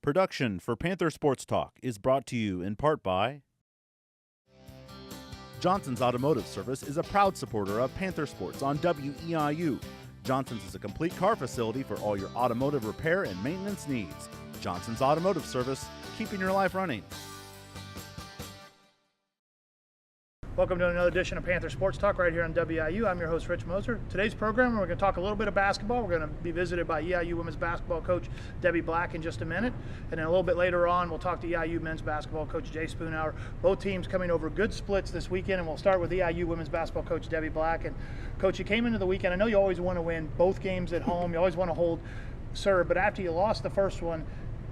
Production for Panther Sports Talk is brought to you in part by Johnson's Automotive Service is a proud supporter of Panther Sports on WEIU. Johnson's is a complete car facility for all your automotive repair and maintenance needs. Johnson's Automotive Service, keeping your life running. Welcome to another edition of Panther Sports Talk right here on WIU. I'm your host, Rich Moser. Today's program, we're going to talk a little bit of basketball. We're going to be visited by EIU women's basketball coach Debbie Black in just a minute. And then a little bit later on, we'll talk to EIU men's basketball coach Jay Spoonhour. Both teams coming over good splits this weekend, and we'll start with EIU women's basketball coach Debbie Black. And Coach, you came into the weekend. I know you always want to win both games at home. You always want to hold serve, but after you lost the first one,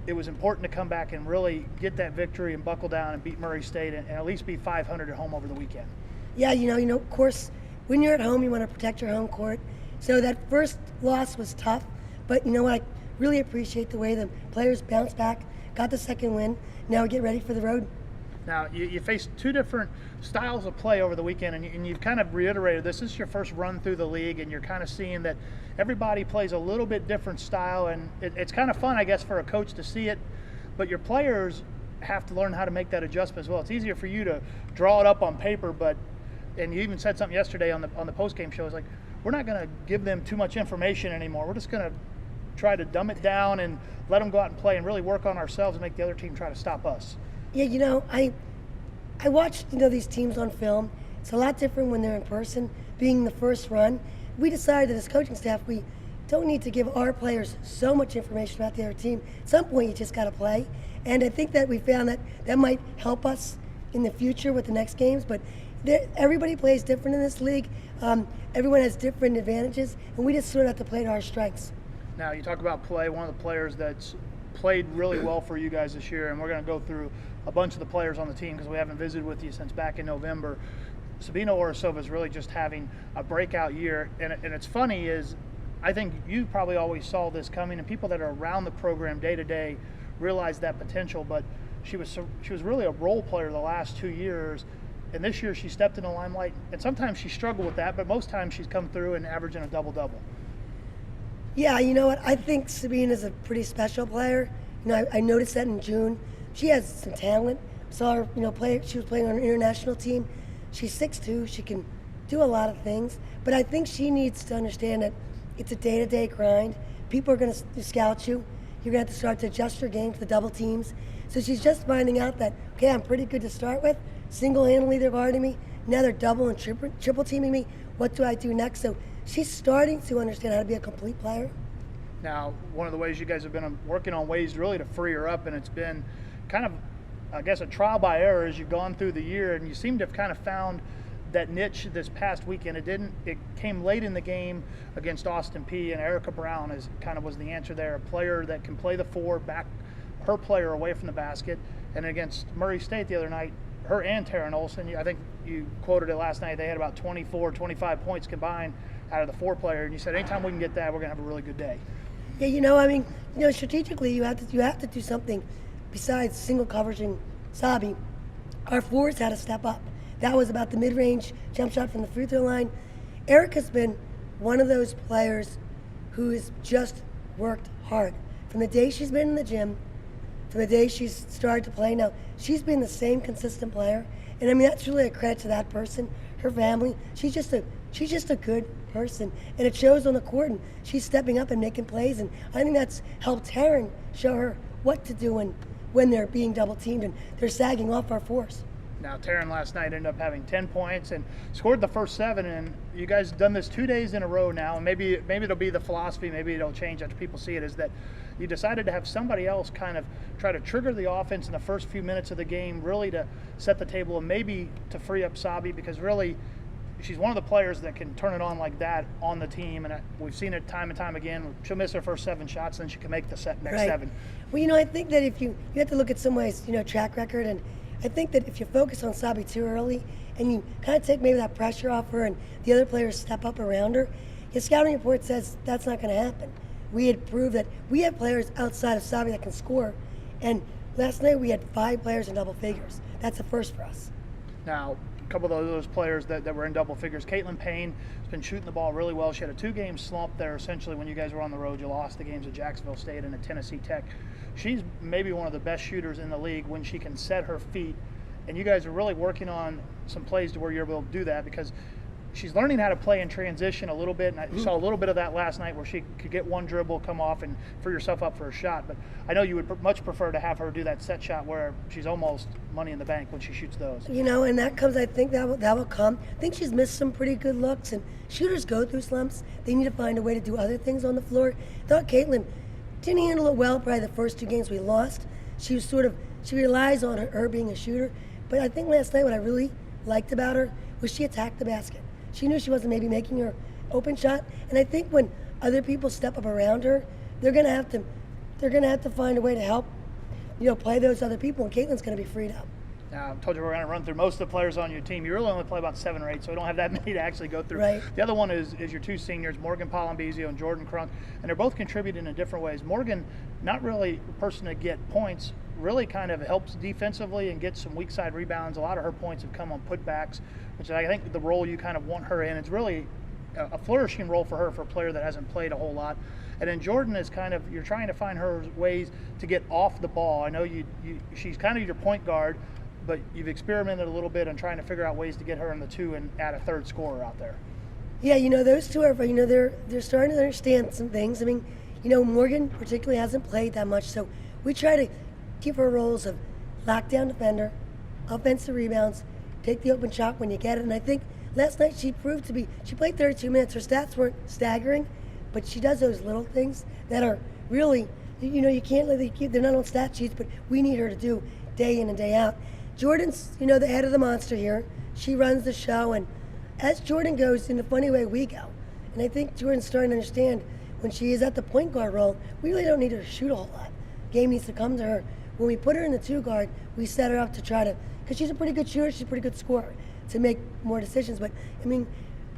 it was important to come back and really get that victory and buckle down and beat Murray State and at least be 500 at home over the weekend. Yeah, you know, of course, when you're at home, you want to protect your home court. So that first loss was tough, but you know what? I really appreciate the way the players bounced back, got the second win. Now we get ready for the road. Now, you faced two different styles of play over the weekend, and you've kind of reiterated this is your first run through the league, and you're kind of seeing that everybody plays a little bit different style, and it's kind of fun, I guess, for a coach to see it, but your players have to learn how to make that adjustment as well. It's easier for you to draw it up on paper, and you even said something yesterday on the post-game show, it's like, we're not going to give them too much information anymore. We're just going to try to dumb it down and let them go out and play and really work on ourselves and make the other team try to stop us. Yeah, you know, I watched, these teams on film. It's a lot different when they're in person. Being the first run, we decided as coaching staff, we don't need to give our players so much information about the other team. At some point, you just got to play. And I think that we found that might help us in the future with the next games. But everybody plays different in this league. Everyone has different advantages, and we just sort of have to play to our strengths. Now, you talk about play. One of the players that's played really well for you guys this year, and we're going to go through a bunch of the players on the team because we haven't visited with you since back in November. Sabine Oleson is really just having a breakout year, and it's funny is I think you probably always saw this coming, and people that are around the program day to day realize that potential. But she was really a role player the last 2 years, and this year she stepped in the limelight. And sometimes she struggled with that, but most times she's come through and averaging a double-double. Yeah, you know what? I think Sabine is a pretty special player. I noticed that in June. She has some talent. Saw her, play. She was playing on an international team. She's 6'2". She can do a lot of things. But I think she needs to understand that it's a day-to-day grind. People are going to scout you. You're going to have to start to adjust your game to the double teams. So she's just finding out that, okay, I'm pretty good to start with. Single-handedly, they're guarding me. Now they're double and triple teaming me. What do I do next? So she's starting to understand how to be a complete player. Now, one of the ways you guys have been working on ways really to free her up, and it's been kind of, I guess, a trial by error as you've gone through the year, and you seem to have kind of found that niche this past weekend. It came late in the game against Austin Peay, and Erica Brown was the answer there, a player that can play the four, back her player away from the basket. And against Murray State the other night, her and Sabine Oleson, I think you quoted it last night, they had about 24, 25 points combined out of the four player, and you said anytime we can get that, we're going to have a really good day. Yeah, strategically you have to do something besides single coveraging Sabi. Our forwards had to step up. That was about the mid-range jump shot from the free throw line. Erica's been one of those players who has just worked hard. From the day she's been in the gym, from the day she's started to play now, she's been the same consistent player. And that's really a credit to that person, her family. She's just a good person, and it shows on the court, and she's stepping up and making plays, and I think that's helped Taryn show her what to do when they're being double teamed and they're sagging off our force. Now, Taryn last night ended up having 10 points and scored the first 7, and you guys have done this 2 days in a row now, and maybe it'll be the philosophy, maybe it'll change after people see it, is that you decided to have somebody else kind of try to trigger the offense in the first few minutes of the game, really to set the table and maybe to free up Sabi, because really she's one of the players that can turn it on like that on the team, and we've seen it time and time again. She'll miss her first 7 shots, and then she can make the next 7. Well, I think that if you have to look at some ways, track record, and I think that if you focus on Sabi too early and you kind of take maybe that pressure off her and the other players step up around her, your scouting report says that's not going to happen. We had proved that we have players outside of Sabi that can score, and last night we had 5 players in double figures. That's a first for us. Now, couple of those players that were in double figures. Caitlin Payne has been shooting the ball really well. She had a 2-game slump there essentially when you guys were on the road. You lost the games at Jacksonville State and at Tennessee Tech. She's maybe one of the best shooters in the league when she can set her feet. And you guys are really working on some plays to where you're able to do that, because she's learning how to play in transition a little bit, and I saw a little bit of that last night where she could get one dribble, come off, and free herself up for a shot. But I know you would much prefer to have her do that set shot where she's almost money in the bank when she shoots those. And that comes, I think that will come. I think she's missed some pretty good looks, and shooters go through slumps. They need to find a way to do other things on the floor. I thought Caitlin didn't handle it well probably the first 2 games we lost. She relies on her being a shooter. But I think last night what I really liked about her was she attacked the basket. She knew she wasn't maybe making her open shot, and I think when other people step up around her, they're gonna have to find a way to help, play those other people, and Caitlin's gonna be freed up. Now, I told you we're going to run through most of the players on your team. You really only play about 7 or 8, so we don't have that many to actually go through. Right. The other one is your 2 seniors, Morgan Palambizio and Jordan Crunk, and they're both contributing in different ways. Morgan, not really a person to get points, really kind of helps defensively and gets some weak side rebounds. A lot of her points have come on putbacks, which I think the role you kind of want her in. It's really a flourishing role for her, for a player that hasn't played a whole lot. And then Jordan is you're trying to find her ways to get off the ball. I know she's kind of your point guard, but you've experimented a little bit on trying to figure out ways to get her in the 2 and add a 3rd scorer out there. Yeah, those 2 are, they're starting to understand some things. I mean, Morgan particularly hasn't played that much, so we try to give her roles of lockdown defender, offensive rebounds, take the open shot when you get it. And I think last night she played 32 minutes. Her stats weren't staggering, but she does those little things that are really, you can't let them they're not on stat sheets, but we need her to do day in and day out. Jordan's, the head of the monster here. She runs the show, and as Jordan goes, in a funny way, we go. And I think Jordan's starting to understand when she is at the point guard role, we really don't need her to shoot a whole lot. Game needs to come to her. When we put her in the 2 guard, we set her up to try to, because she's a pretty good shooter, she's a pretty good scorer, to make more decisions. But, I mean,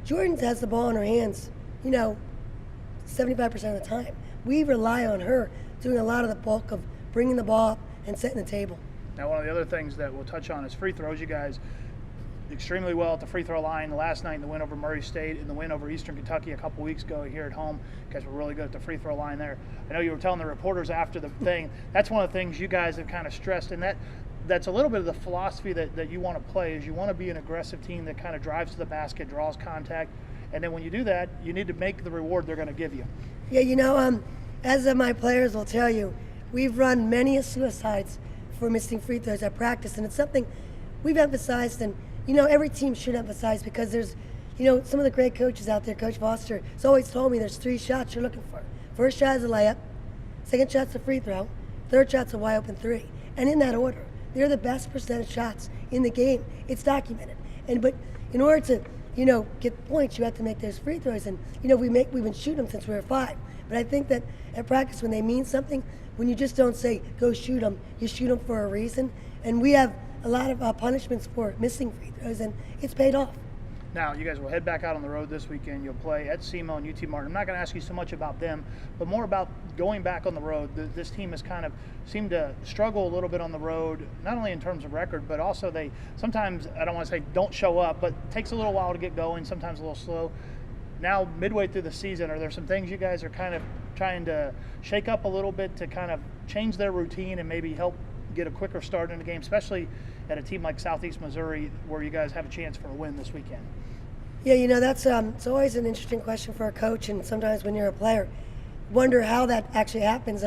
Jordan has the ball in her hands, 75% of the time. We rely on her doing a lot of the bulk of bringing the ball up and setting the table. Now, one of the other things that we'll touch on is free throws. You guys extremely well at the free throw line last night in the win over Murray State and the win over Eastern Kentucky a couple weeks ago here at home. You guys were really good at the free throw line there. I know you were telling the reporters after the thing, that's one of the things you guys have kind of stressed, and that's a little bit of the philosophy that you want to play, is you want to be an aggressive team that kind of drives to the basket, draws contact, and then when you do that, you need to make the reward they're going to give you. Yeah, as my players will tell you, we've run many suicides for missing free throws at practice, and it's something we've emphasized, and every team should emphasize, because there's some of the great coaches out there. Coach Foster has always told me there's 3 shots you're looking for. First shot is a layup, second shot's a free throw, third shot's a wide open 3, and in that order. They're the best percentage shots in the game. It's documented. But in order to get points, you have to make those free throws, and we've been shooting them since we were 5. But I think that at practice, when they mean something, when you just don't say go shoot them, you shoot them for a reason. And we have a lot of punishments for missing free throws, and it's paid off. Now, you guys will head back out on the road this weekend. You'll play at SEMO and UT Martin. I'm not going to ask you so much about them, but more about going back on the road. This team has kind of seemed to struggle a little bit on the road, not only in terms of record, but also they sometimes, I don't want to say don't show up, but it takes a little while to get going, sometimes a little slow. Now, midway through the season, are there some things you guys are kind of trying to shake up a little bit to kind of change their routine and maybe help get a quicker start in the game, especially at a team like Southeast Missouri, where you guys have a chance for a win this weekend? Yeah, that's it's always an interesting question for a coach, and sometimes when you're a player, wonder how that actually happens.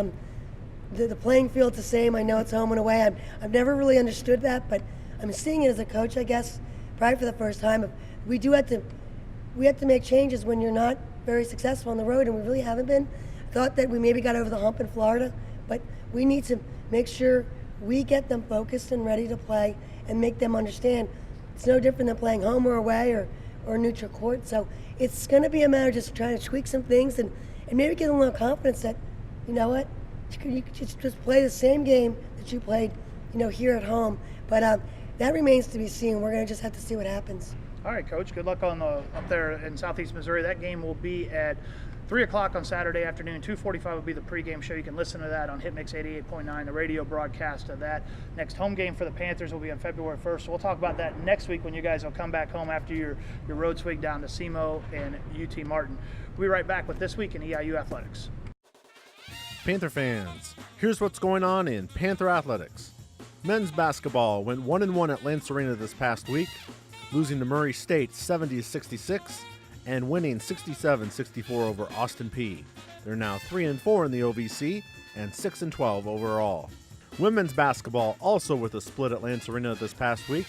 The playing field's the same. I know it's home and away. I've never really understood that, but I'm seeing it as a coach, I guess, probably for the first time. We have to make changes when you're not very successful on the road, and we really haven't been. I thought that we maybe got over the hump in Florida, but we need to make sure we get them focused and ready to play and make them understand it's no different than playing home or away or neutral court. So it's going to be a matter of just trying to tweak some things and maybe get a little confidence that, you know what, you could just play the same game that you played, here at home. But that remains to be seen. We're going to just have to see what happens. All right, Coach. Good luck up there in Southeast Missouri. That game will be at 3 o'clock on Saturday afternoon. 2:45 will be the pregame show. You can listen to that on Hitmix 88.9, the radio broadcast of that. Next home game for the Panthers will be on February 1st. So we'll talk about that next week when you guys will come back home after your road swing down to SEMO and UT Martin. We'll be right back with This Week in EIU Athletics. Panther fans, here's what's going on in Panther athletics. Men's basketball went 1-1 at Lance Arena this past week, losing to Murray State 70-66 and winning 67-64 over Austin Peay. They're now 3-4 in the OVC and 6-12 overall. Women's basketball also with a split at Lance Arena this past week,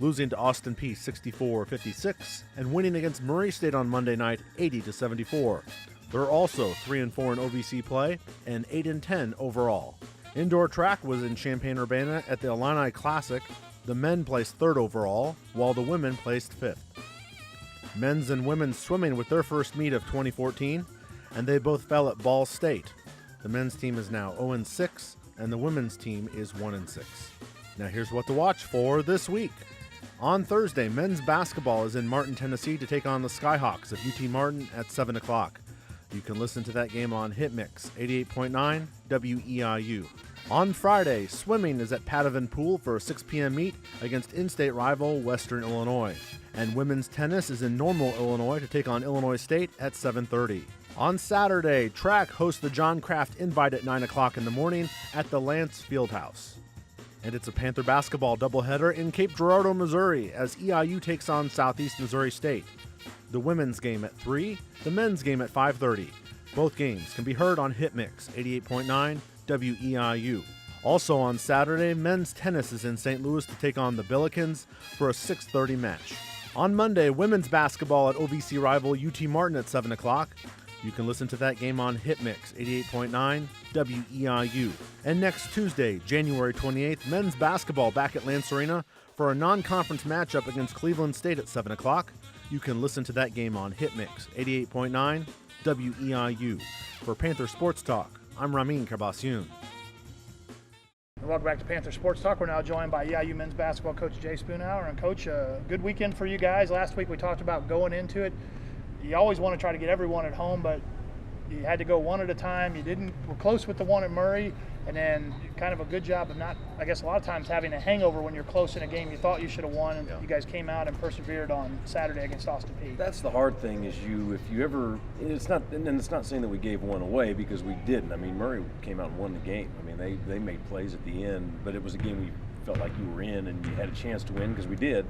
losing to Austin Peay 64-56 and winning against Murray State on Monday night 80-74. They're also 3-4 in OVC play and 8-10 overall. Indoor track was in Champaign-Urbana at the Illini Classic. The men placed 3rd overall, while the women placed 5th. Men's and women's swimming with their first meet of 2014, and they both fell at Ball State. The men's team is now 0-6, and the women's team is 1-6. Now here's what to watch for this week. On Thursday, men's basketball is in Martin, Tennessee to take on the Skyhawks of UT Martin at 7 o'clock. You can listen to that game on Hitmix 88.9 WEIU. On Friday, swimming is at Padovan Pool for a 6 p.m. meet against in-state rival Western Illinois. And women's tennis is in Normal, Illinois to take on Illinois State at 7:30. On Saturday, track hosts the John Kraft Invite at 9 o'clock in the morning at the Lance Fieldhouse. And it's a Panther basketball doubleheader in Cape Girardeau, Missouri as EIU takes on Southeast Missouri State. The women's game at 3, the men's game at 5:30. Both games can be heard on Hitmix 88.9 WEIU. Also on Saturday, men's tennis is in St. Louis to take on the Billikens for a 6:30 match. On Monday, women's basketball at OVC rival UT Martin at 7 o'clock. You can listen to that game on Hitmix 88.9 WEIU. And next Tuesday, January 28th, men's basketball back at Lance Arena for a non-conference matchup against Cleveland State at 7 o'clock. You can listen to that game on Hitmix 88.9 WEIU. For Panther Sports Talk, I'm Ramin Carbaciun. Welcome back to Panther Sports Talk. We're now joined by EIU men's basketball coach Jay Spoonhour. And Coach, good weekend for you guys. Last week we talked about going into it. You always want to try to get everyone at home, but you had to go one at a time. We're close with the one at Murray, and then kind of a good job of not, I guess a lot of times having a hangover when you're close in a game you thought you should have won, and you guys came out and persevered on Saturday against Austin Peay. That's the hard thing is it's not saying that we gave one away because we didn't. I mean, Murray came out and won the game. I mean, they made plays at the end, but it was a game we felt like you were in and you had a chance to win because we did.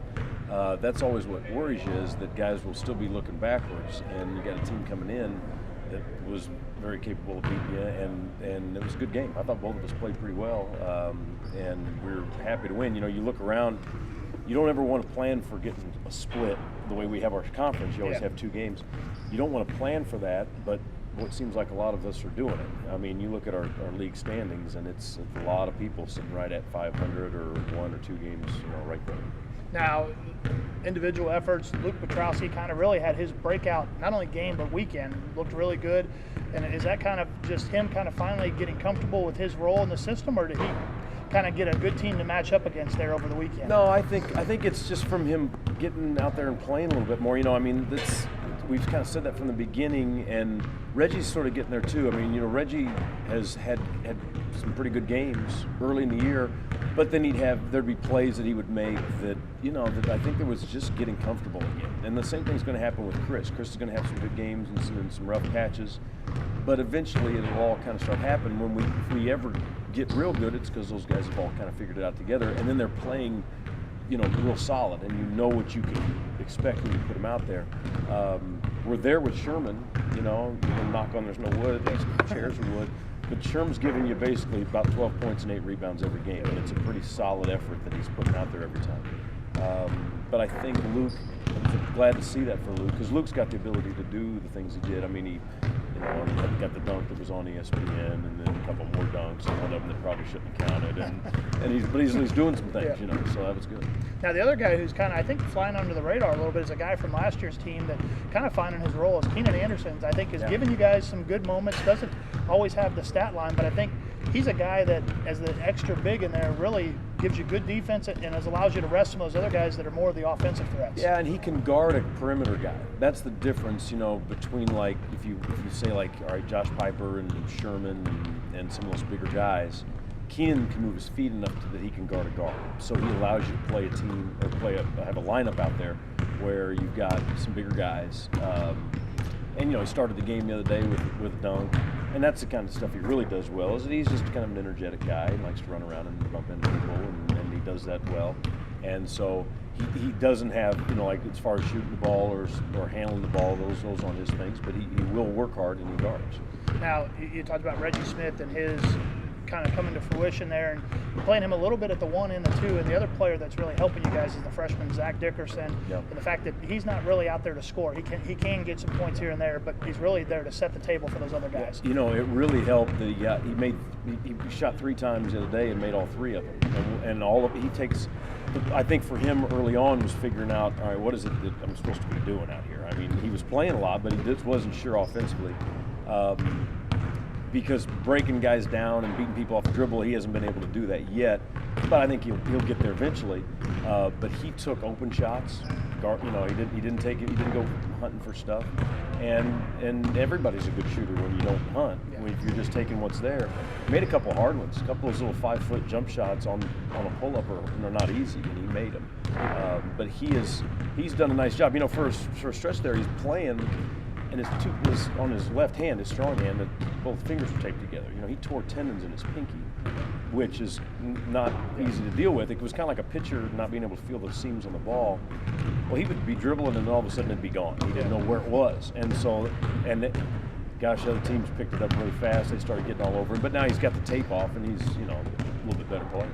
That's always what worries you is that guys will still be looking backwards, and you got a team coming in that was very capable of beating you, and it was a good game. I thought both of us played pretty well, and we were happy to win. You know, you look around, you don't ever want to plan for getting a split the way we have our conference. You always have 2 games. You don't want to plan for that, but what seems like a lot of us are doing it. I mean, you look at our league standings, and it's a lot of people sitting right at 500 or 1 or 2 games, right there. Now, individual efforts, Luke Petrowski kind of really had his breakout, not only game, but weekend. Looked really good. And is that kind of just him kind of finally getting comfortable with his role in the system, or did he kind of get a good team to match up against there over the weekend? No, I think it's just from him getting out there and playing a little bit more. I mean, we've kind of said that from the beginning, and Reggie's sort of getting there too. I mean, Reggie has had some pretty good games early in the year, but then there'd be plays that he would make that I think there was just getting comfortable again. And the same thing's going to happen with Chris. Chris is going to have some good games and some rough patches, but eventually it'll all kind of start happening. If we ever get real good, it's because those guys have all kind of figured it out together, and then they're playing real solid, and you know what you can expect when you put them out there. We're there with Sherman, knock on there's no wood, there's chairs or wood, but Sherman's giving you basically about 12 points and 8 rebounds every game, and it's a pretty solid effort that he's putting out there every time. But I think Luke, I'm glad to see that for Luke, because Luke's got the ability to do the things he did. I mean, he got the dunk that was on ESPN, and then a couple more dunks, and one of them that probably shouldn't have counted. But he's doing some things, so that was good. Now, the other guy who's kind of, I think, flying under the radar a little bit is a guy from last year's team that kind of finding his role as Keenan Anderson. I think is giving you guys some good moments. Doesn't always have the stat line, but I think he's a guy that, as the extra big in there, really gives you good defense and allows you to rest some of those other guys that are more of the offensive threats. Yeah, and he can guard a perimeter guy. That's the difference, between, like, if you say, like, all right, Josh Piper and Sherman and some of those bigger guys. Keenan can move his feet enough that he can guard a guard. So he allows you to play a team or have a lineup out there where you've got some bigger guys. And he started the game the other day with a dunk. And that's the kind of stuff he really does well, is that he's just kind of an energetic guy and likes to run around and bump into people, and he does that well. And so he doesn't have, like, as far as shooting the ball or handling the ball, those aren't his things, but he will work hard and he guards. Now, you talked about Reggie Smith and his kind of coming to fruition there, and playing him a little bit at the 1 and the 2, and the other player that's really helping you guys is the freshman Zach Dickerson. Yep. And the fact that he's not really out there to score. He can get some points here and there, but he's really there to set the table for those other guys. It really helped that he shot 3 times the other day and made all 3 of them, and he takes. I think for him early on was figuring out, all right, what is it that I'm supposed to be doing out here? I mean, he was playing a lot, but he just wasn't sure offensively. Because breaking guys down and beating people off the dribble, he hasn't been able to do that yet. But I think he'll get there eventually. But he took open shots. He didn't take it. He didn't go hunting for stuff. And everybody's a good shooter when you don't hunt. Yeah. When you're just taking what's there. He made a couple hard ones. A couple of those little 5-foot jump shots on a pull-up are not easy, and he made them. But he's done a nice job. For a stretch there, he's playing. And on his left hand, his strong hand, that both fingers were taped together. He tore tendons in his pinky, which is not easy to deal with. It was kind of like a pitcher not being able to feel the seams on the ball. Well, he would be dribbling, and all of a sudden it'd be gone. He didn't know where it was. And so, gosh, other teams picked it up really fast. They started getting all over him. But now he's got the tape off, and he's a little bit better player.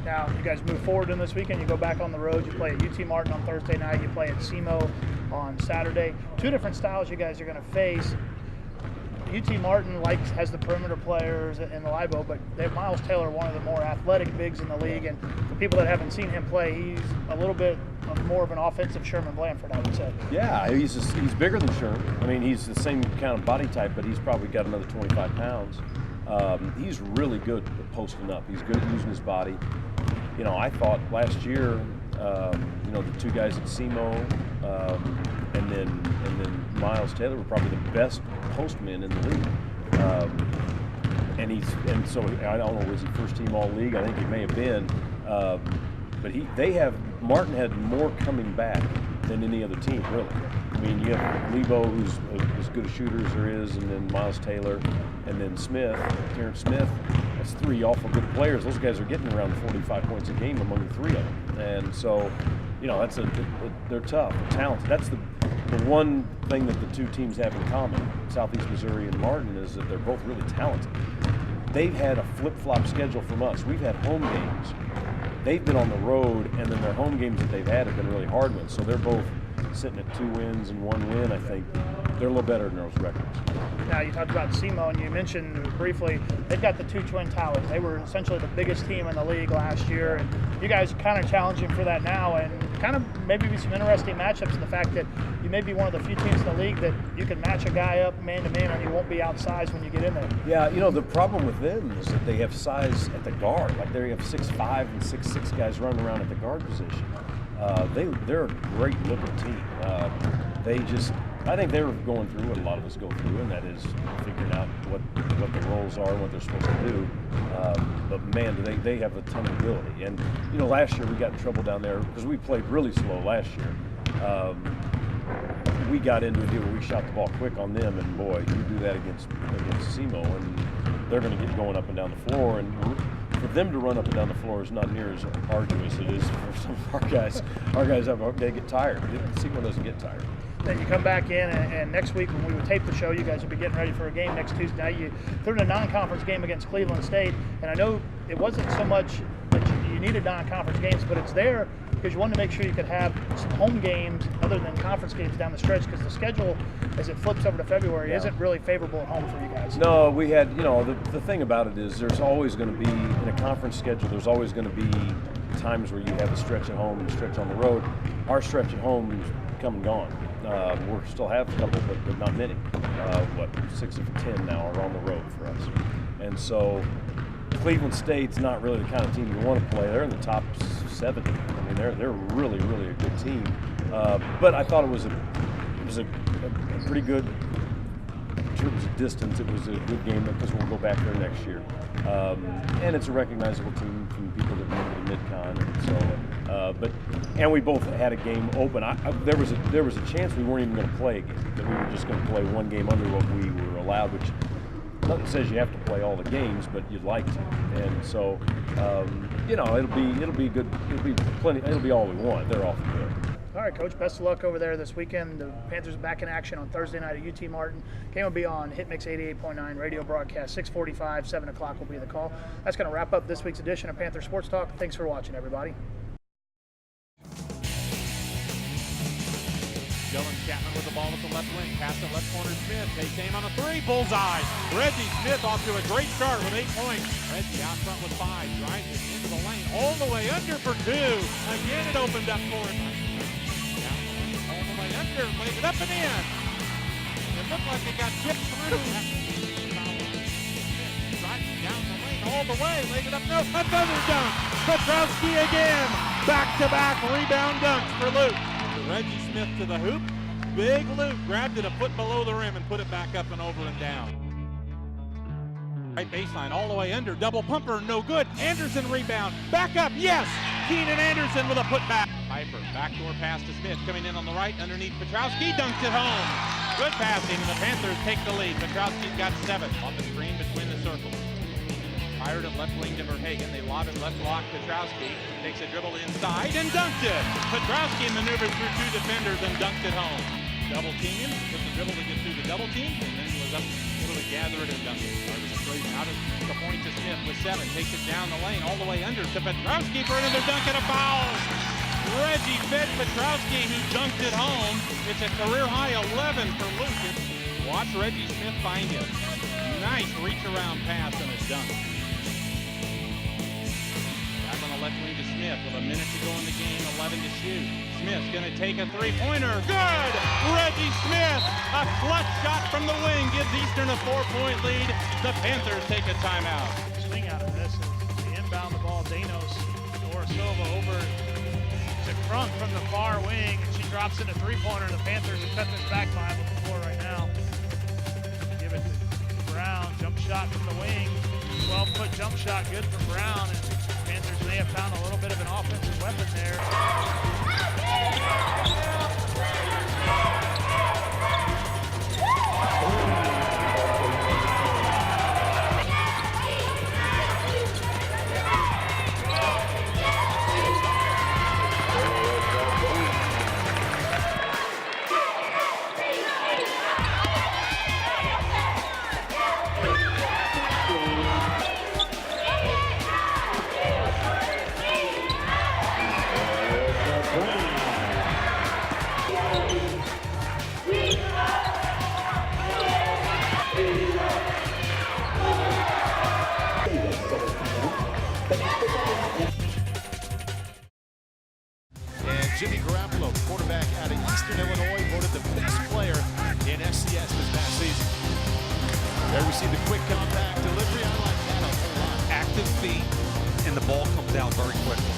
Now, you guys move forward in this weekend. You go back on the road. You play at UT Martin on Thursday night. You play at SEMO on Saturday. 2 different styles you guys are going to face. UT Martin has the perimeter players and the LIBO, but they have Miles Taylor, one of the more athletic bigs in the league. And for people that haven't seen him play, he's a little bit more of an offensive Sherman Blanford, I would say. Yeah, he's bigger than Sherman. I mean, he's the same kind of body type, but he's probably got another 25 pounds. He's really good at posting up. He's good at using his body. I thought last year, the 2 guys at SEMO and then Miles Taylor were probably the best postmen in the league. And so I don't know, was he first team all league? I think he may have been. But Martin had more coming back than any other team, really. I mean, you have Lebo, who's as good a shooter as there is, and then Miles Taylor, and then Terrence Smith. That's 3 awful good players. Those guys are getting around 45 points a game among the 3 of them. And so, they're tough, they're talented. That's the one thing that the 2 teams have in common, Southeast Missouri and Martin, is that they're both really talented. They've had a flip-flop schedule from us. We've had home games. They've been on the road, and then their home games that they've had have been really hard ones. So they're both sitting at 2 wins and 1 win, I think. They're a little better than those records. Now, you talked about SEMO, and you mentioned briefly they've got the 2 Twin Towers. They were essentially the biggest team in the league last year, and you guys are kind of challenging for that now, and kind of maybe be some interesting matchups in the fact that you may be one of the few teams in the league that you can match a guy up man-to-man, and he won't be outsized when you get in there. Yeah, the problem with them is that they have size at the guard. Like, they have 6'5" and 6'6" guys running around at the guard position. They're a great-looking team. I think they were going through what a lot of us go through, and that is figuring out what the roles are and what they're supposed to do. But man, they have a ton of ability. And last year we got in trouble down there because we played really slow last year. We got into a deal where we shot the ball quick on them, and boy, you do that against SEMO, and they're going to get going up and down the floor. And for them to run up and down the floor is not near as arduous as it is for some of our guys. Our guys they get tired. SEMO doesn't get tired. Then you come back in, and next week when we would tape the show, you guys will be getting ready for a game next Tuesday night. You threw in a non-conference game against Cleveland State, and I know it wasn't so much that you needed non-conference games, but it's there because you wanted to make sure you could have some home games other than conference games down the stretch, because the schedule, as it flips over to February, isn't really favorable at home for you guys. No, we had, the thing about it is there's always going to be, in a conference schedule, there's always going to be times where you have a stretch at home and a stretch on the road. Our stretch at home is come and gone. We still have a couple, but not many. 6 of 10 now are on the road for us. And so, Cleveland State's not really the kind of team you want to play. They're in the top 7. I mean, they're really a good team. But I thought it was a pretty good. In terms of distance, it was a good game because we'll go back there next year. And it's a recognizable team from people that remember the Mid-Con. And so, and we both had a game open. There was a chance we weren't even going to play a game, that we were just going to play one game under what we were allowed, which nothing says you have to play all the games, but you'd like to. And so, it'll be good. It'll be plenty. It'll be all we want. They're awful good. All right, Coach, best of luck over there this weekend. The Panthers are back in action on Thursday night at UT Martin. Game will be on Hitmix 88.9 radio broadcast, 6:45, 7 o'clock will be the call. That's going to wrap up this week's edition of Panther Sports Talk. Thanks for watching, everybody. Dylan Chapman with the ball at the left wing. Pass to left corner Smith. Takes aim on a 3. Bullseye. Reggie Smith off to a great start with 8 points. Reggie out front with 5. Drives it into the lane. All the way under for 2. Again, it opened up for him. All the way under. Lays it up and in. It looked like it got tipped through. Driving down the lane all the way. Lays it up. No. Another dunk. Petrowski again. Back-to-back rebound dunks for Luke. Reggie Smith to the hoop. Big Luke grabbed it a foot below the rim and put it back up and over and down. Right baseline all the way under. Double pumper, no good. Anderson rebound. Back up, yes! Keenan Anderson with a putback. Piper, backdoor pass to Smith. Coming in on the right underneath Petrowski. Dunks it home. Good passing, and the Panthers take the lead. Petrowski's got 7 on the screen between the circles. Fired at left wing to Verhagen. They lob it left block. Petrowski takes a dribble inside and dunked it. Petrowski maneuvers through 2 defenders and dunked it home. Double team him, took the dribble to get through the double team, and then was up to gather it and dunk it. Out of the point to Smith with 7. Takes it down the lane all the way under to Petrowski for another dunk and a foul. Reggie fed Petrowski, who dunked it home. It's a career high 11 for Luke. Watch Reggie Smith find him. Nice reach around pass and a dunk. On the left wing to Smith with a minute to go in the game, 11 to shoot. Smith's going to take a 3-pointer. Good! Reggie Smith, a clutch shot from the wing, gives Eastern a 4-point lead. The Panthers take a timeout. Swing out of this is the inbound the ball. Danos Silva over to Crunk from the far wing, and she drops in a 3-pointer. The Panthers have cut this back 5 on the floor right now. Give it to Brown. Jump shot from the wing. 12-foot jump shot, good for Brown. And Panthers may have found a little bit of an offensive weapon there. Jimmy Garoppolo, quarterback out of Eastern Illinois, voted the best player in FCS this past season. There we see the quick compact delivery. I like that a whole lot. Active feet, and the ball comes out very quickly.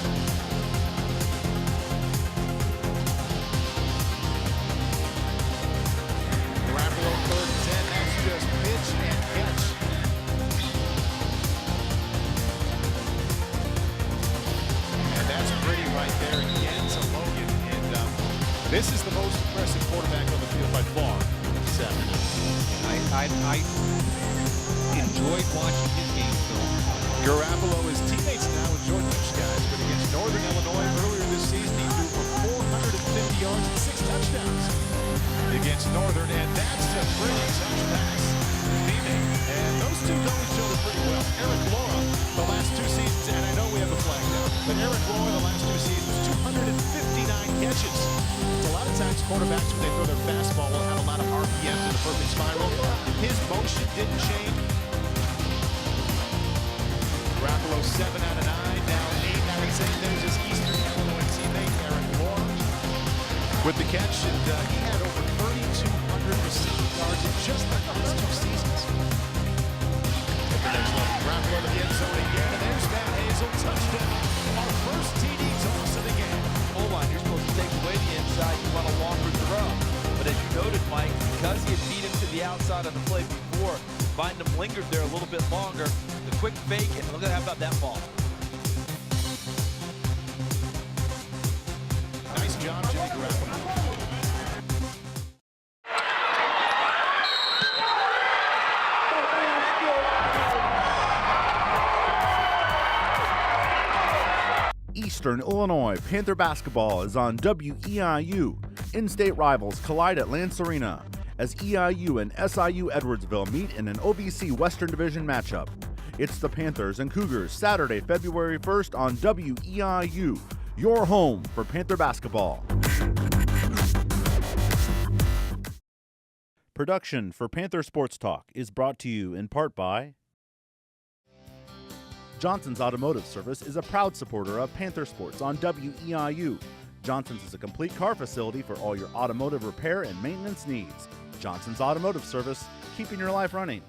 Garoppolo 3rd and 10. That's just pitch and catch. And that's pretty right there again to Logan. This is the most impressive quarterback on the field by far this afternoon. I enjoyed watching his game film. Garoppolo is teammates now with Jordan guys, but against Northern Illinois earlier this season, he threw for 450 yards and 6 touchdowns against Northern, and that's a pretty touch pass. And those two know each other pretty well. Erik Lora, the last 2 seasons, and I know we have a flag now, but Erik Lora, the last 2 seasons, 259 catches. A lot of times quarterbacks, when they throw their fastball, will have a lot of RPMs in the perfect spiral. His motion didn't change. Garoppolo 7 out of 9, now 8 out of 10. There's his Eastern Illinois teammate, Erik Lora, with the catch, and he had over 3,200 receiving yards in just the last 2 seasons. At the next level, Garoppolo to the end zone again. outside of the play before. Bynum lingered there a little bit longer. The quick fake, and look at how about that ball. Nice job, Jimmy Garoppolo. Eastern Illinois Panther basketball is on WEIU. In-state rivals collide at Lance Arena as EIU and SIU Edwardsville meet in an OVC Western Division matchup. It's the Panthers and Cougars Saturday, February 1st on WEIU, your home for Panther basketball. Production for Panther Sports Talk is brought to you in part by Johnson's Automotive Service is a proud supporter of Panther Sports on WEIU. Johnson's is a complete car facility for all your automotive repair and maintenance needs. Johnson's Automotive Service, keeping your life running.